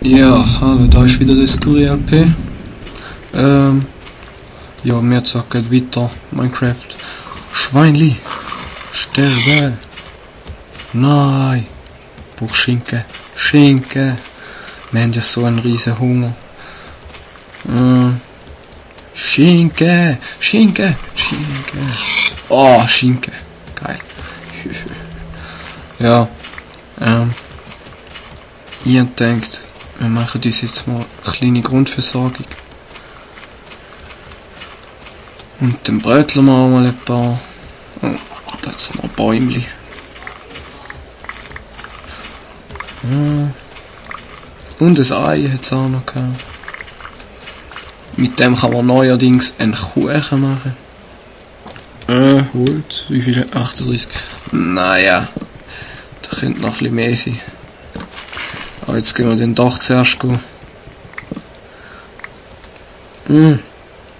Ja, hallo, da ist wieder das StoryLP. Ja, wir zocken weiter Minecraft. Schweinli, sterbe. Nein. Brauch Schinken. Schinken. Wir haben ja so einen riesen Hunger. Schinken. Schinken. Schinken. Oh, Schinken. Geil. Ja. Ihr denkt, wir machen uns jetzt mal eine kleine Grundversorgung. Und dann bröteln wir auch mal ein paar. Oh, da ist noch ein Bäumchen. Und ein Ei hat es auch noch gehabt. Mit dem kann man neuerdings einen Kuchen machen. Holz. Wie viel? 38. Naja, da könnte noch ein bisschen mehr sein. Aber jetzt gehen wir den doch zuerst gehen.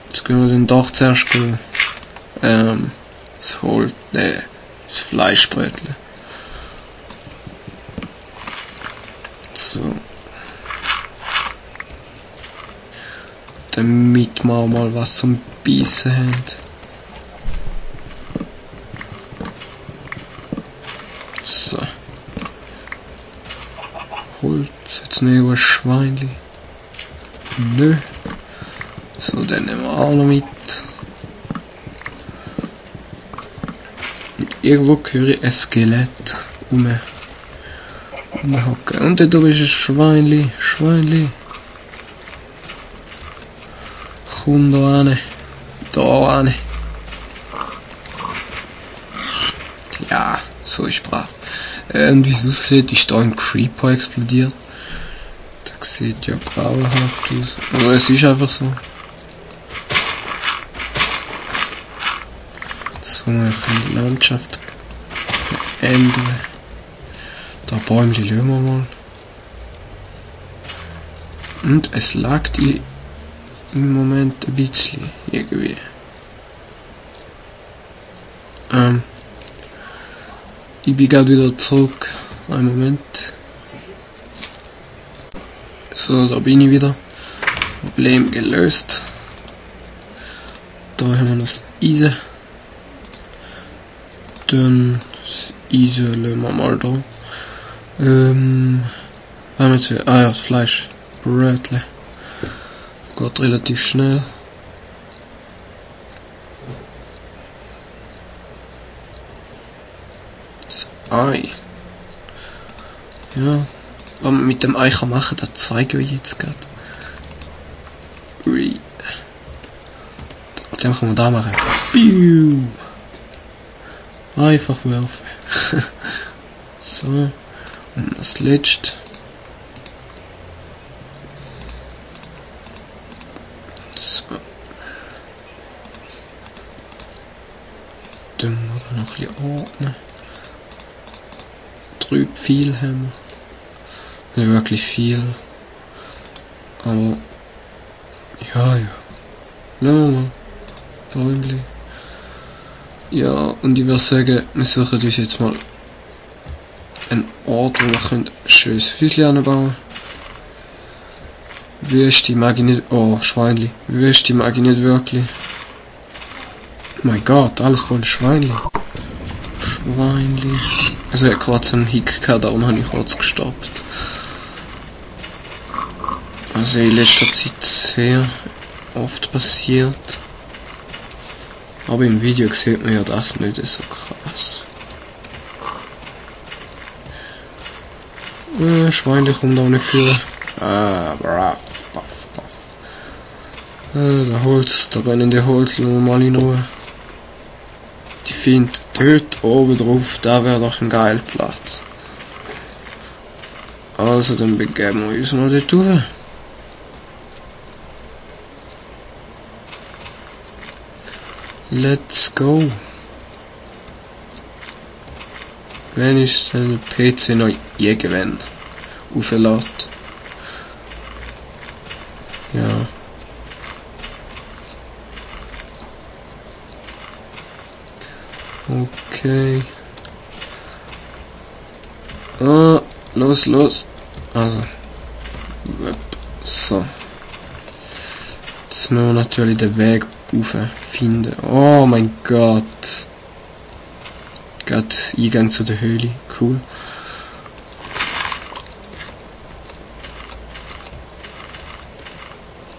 Jetzt gehen wir den doch zuerst gehen. Das Fleischbrötchen. So. Damit wir mal was zum Beißen haben. So. Holz, jetzt nehmen wir ein Schweinli. Nö. So, dann nehmen wir auch noch mit. Und irgendwo höre ich ein Skelett rumhocken. Und da ist ein Schweinli. Schweinli. Komm da hin. Da hin. Ja, so ist brav. Und wie es aussieht, ist da ein Creeper explodiert. Das sieht ja grauenhaft aus. Aber es ist einfach so. So, ich kann die Landschaft ändern. Da Bäumchen lassen wir mal. Und es lag im Moment ein bisschen irgendwie. Ich bin gerade wieder zurück. Einen Moment. So, da bin ich wieder. Problem gelöst. Da haben wir das Eisen. Dann das Eisen lassen wir mal da. Haben wir jetzt, ja, das Fleisch. Brötle. Geht relativ schnell. Das Ei. Ja, was man mit dem Ei kann machen, das zeige ich jetzt gerade. Dann kann man da machen. Piu. Einfach werfen. So. Und das letzte. So. Dann müssen wir da noch ein bisschen ordnen. 3 Pfeile haben wir. Nicht wirklich viel. Aber. Ja. Lassen wir mal. Bäumchen. Ja, und ich würde sagen, wir suchen uns jetzt mal einen Ort, wo wir ein schönes Häuschen anbauen. Wüste mag ich nicht. Oh, Schweinli. Wüste mag ich nicht wirklich. Mein Gott, alles voll Schweinli. Schweinli. Also ich hatte gerade so einen Hick gehabt, darum habe ich kurz gestoppt. Also in letzter Zeit sehr oft passiert. Aber im Video sieht man ja das nicht so krass. Schweinli kommt auch nicht führen. Brav. Der Holz, da brennende Holz, lassen wir mal in Ruhe. Ich finde, dort oben drauf, da wäre doch ein geiler Platz. Also, dann begeben wir uns mal dort rauf. Let's go. Wenn ist der PC noch irgendwann auflädt? Ja. Okay. Los. Also. So. Jetzt müssen wir natürlich den Weg rauf finden. Oh mein Gott. Gerade Eingang zu der Höhle. Cool.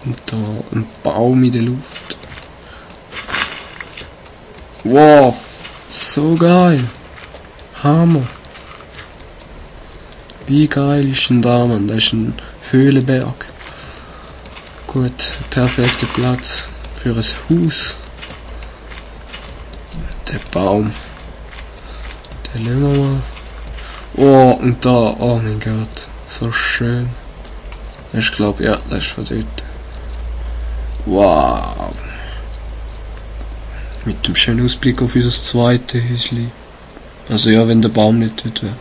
Und da ein Baum in der Luft. Wow. So geil. Hammer. Wie geil ist denn da, Mann? Das ist ein Höhlenberg. Gut, perfekter Platz für ein Haus. Der Baum. Den lassen wir mal. Oh, und da, oh mein Gott. So schön. Ich glaube, ja, das ist von dort. Wow. Mit dem schönen Ausblick auf unser zweites Häuschen. Also ja, wenn der Baum nicht dort wäre.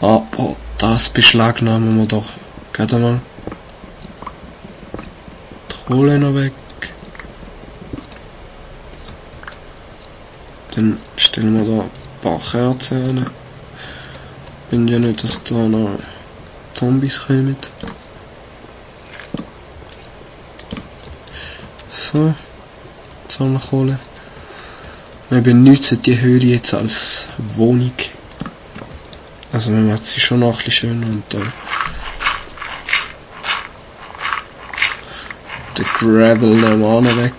Aber das beschlagnahmen wir doch. Geht einmal. Die Kohle noch weg. Dann stellen wir da ein paar Kerzen hin. Wenn ja nicht, dass da noch Zombies kommen. So. Kohle. Wir benutzen die Höhle jetzt als Wohnung. Also man macht sie schon noch ein bisschen schön und der Gravel nehmen wir auch noch weg.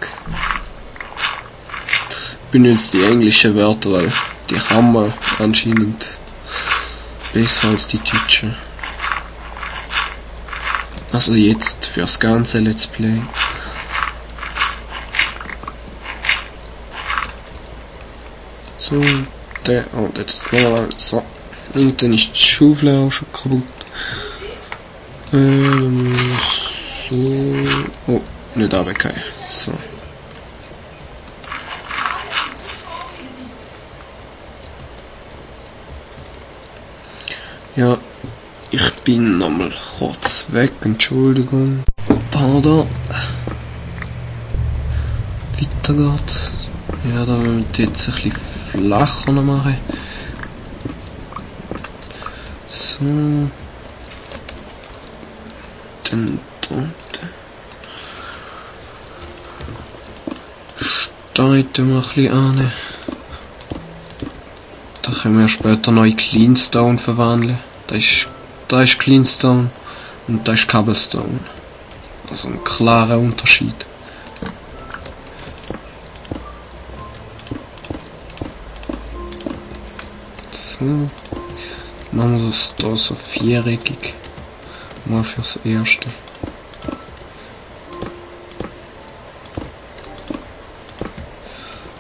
Ich benutze die englischen Wörter, weil die kann man anscheinend besser als die deutschen. Also jetzt für das ganze Let's Play. So, der, oh, das ist noch so. Und dann ist die Schaufel auch schon kaputt. So. Oh, nicht runtergefallen. So. Ja, ich bin nochmal kurz weg, Entschuldigung. Pardon. Weiter geht's. Ja, da wollen wir jetzt ein bisschen flacher noch machen. So. Dann da unten. Steigt wir ein bisschen an. Da können wir später noch in Cleanstone verwandeln. Da ist Cleanstone und da ist Cobblestone. Also ein klarer Unterschied. So. Machen wir das da so viereckig. Mal fürs Erste.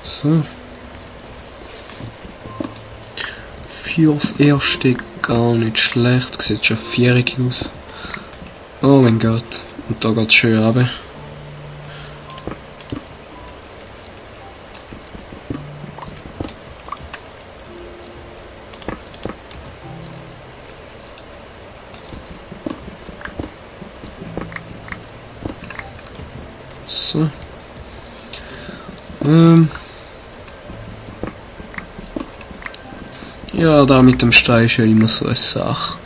So. Fürs Erste gar nicht schlecht. Sieht schon viereckig aus. Oh mein Gott. Und da geht's schön runter. So. Ja, da mit dem Stein ist ja immer so eine Sache.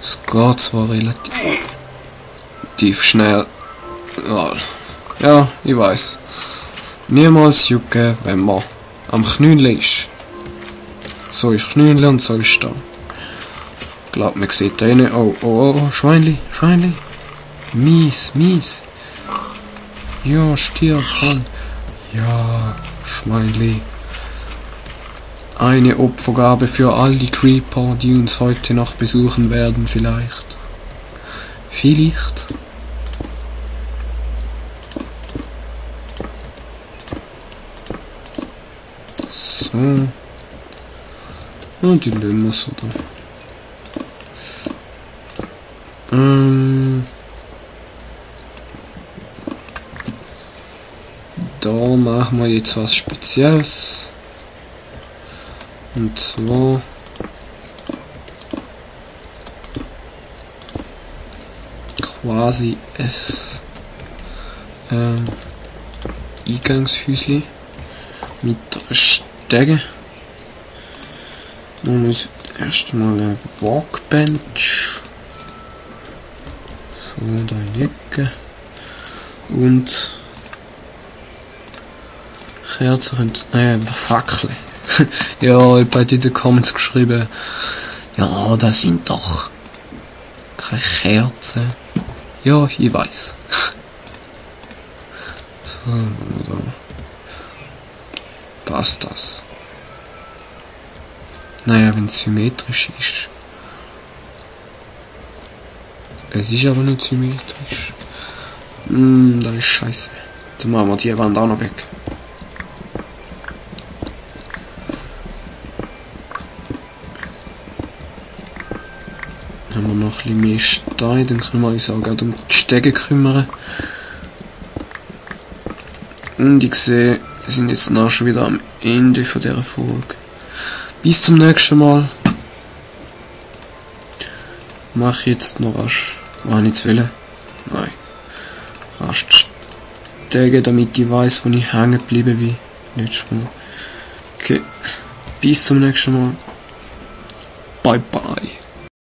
Es geht zwar relativ schnell. Ja, ich weiß. Niemals jucken, wenn man am Knülle ist. So ist Knülle und so ist da. Ich glaube, man sieht da nicht. Oh, oh, oh, Schweinli, Schweinli. Mies, mies. Ja, stirb, Mann. Ja, Schweinli. Eine Opfergabe für all die Creeper, die uns heute noch besuchen werden, vielleicht. Vielleicht. So. Und die lassen wir so da. Da machen wir jetzt was Spezielles. Und zwar quasi ein Eingangshäuschen mit Stege. Und uns erstmal eine Workbench. So, da in die Ecke. Und Kerzen können... Nein, Fackeln. Ja, jemand hat in den Comments geschrieben, ja, das sind doch keine Kerzen. Ja, ich weiß. So, oder passt das? Naja, wenn es symmetrisch ist. Es ist aber nicht symmetrisch. Da ist scheiße. Dann machen wir die Wand auch noch weg. Haben wir noch ein bisschen mehr Steine, dann können wir uns auch gerade um die Stege kümmern. Und ich sehe, wir sind jetzt noch schon wieder am Ende von dieser Folge. Bis zum nächsten Mal. Mach jetzt noch rasch. Was habe ich zu wählen? Nein. Rasch Stege, damit ich weiss, wo ich hängen geblieben bin. Letztes Mal. Okay. Bis zum nächsten Mal. Bye bye.